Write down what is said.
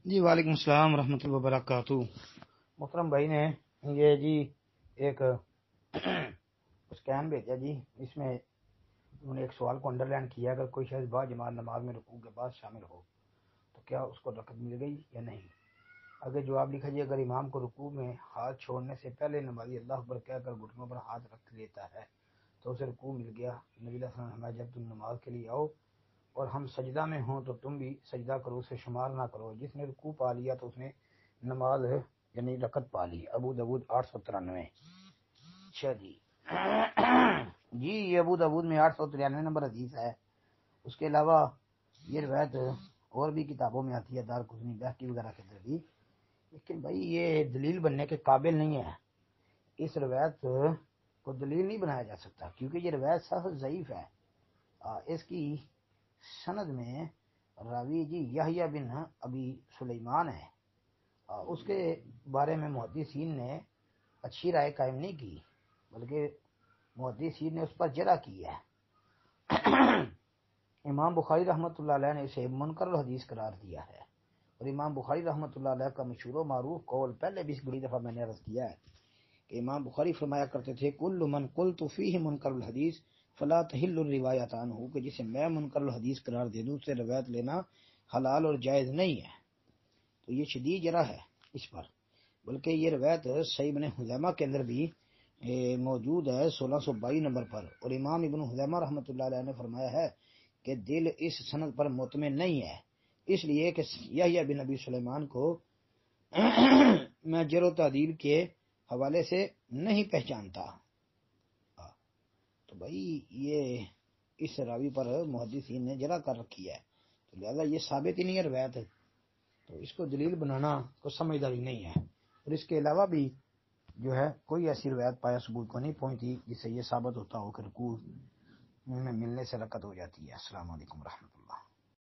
جی وعلیکم السلام ورحمۃ اللہ وبرکاتہ۔ محترم بھائی نے یہ جی ایک اسکین بھیجا جی، اس میں انہوں نے ایک سوال کو انڈر لائن کیا، اگر کوئی شخص با جماعت نماز میں رکوع کے بعد شامل ہو تو کیا اس کو رکعت مل گئی یا نہیں؟ اگر جواب لکھا جی، اگر امام کو رکوع میں ہاتھ چھوڑنے سے پہلے نمازی اللہ اکبر کہہ کر گھٹنوں پر ہاتھ رکھ لیتا ہے تو اسے رکوع مل گیا۔ نبی علیہ السلام نے فرمایا، جب تم نماز کے لیے آؤ اور ہم سجدہ میں ہوں تو تم بھی سجدہ کرو، اسے شمار نہ کرو۔ جس نے رکوع پا لیا تو اس نے نماز یعنی رکعت پا لی۔ ابو داؤد 893۔ اچھا جی جی یہ ابو داؤد میں 893 نمبر حدیث ہے۔ اس کے علاوہ یہ روایت اور بھی کتابوں میں آتی ہے، دارقطنی، بہقی وغیرہ کے اندر بھی، لیکن بھائی یہ دلیل بننے کے قابل نہیں ہے۔ اس روایت کو دلیل نہیں بنایا جا سکتا کیونکہ یہ روایت سخت ضعیف ہے۔ اس کی سند میں راوی جی یحییٰ بن ابی سلیمان ہے۔ اس کے بارے میں محدثین نے اچھی رائے قائم نہیں کی، بلکہ محدثین نے اس پر جرح کی ہے۔ امام بخاری رحمۃ اللہ علیہ نے اسے منکر الحدیث قرار دیا ہے، اور امام بخاری رحمۃ اللہ علیہ کا مشہور و معروف قول پہلے بھی بڑی دفعہ میں نے عرض کیا ہے کہ امام بخاری فرمایا کرتے تھے، کل من قلت فیہ منکر الحدیث فلا تحل الروایت عنہ، کہ جسے میں منکر الحدیث قرار دے دوں، اس سے روایت لینا حلال اور جائز نہیں ہے۔ تو یہ شدید جرح ہے اس پر، بلکہ یہ روایت صحیح ابن خزیمہ کے اندر بھی موجود ہے 1622 نمبر پر، اور امام ابن خزیمہ رحمۃ اللہ علیہ نے فرمایا ہے کہ دل اس سند پر مطمئن نہیں ہے، اس لیے کہ یحییٰ بن ابی سلیمان کو میں جرح و تعدیل کے حوالے سے نہیں پہچانتا۔ تو بھائی یہ اس راوی پر محدثین نے جرح کر رکھی ہے، تو لہذا یہ ثابت ہی نہیں ہے روایت، تو اس کو دلیل بنانا کو سمجھداری نہیں ہے۔ اور اس کے علاوہ بھی جو ہے کوئی ایسی روایت پایا ثبوت کو نہیں پہنچتی جس سے یہ ثابت ہوتا ہو کہ رکوع میں ملنے سے رکعت ہو جاتی ہے۔ السلام علیکم ورحمۃ اللہ۔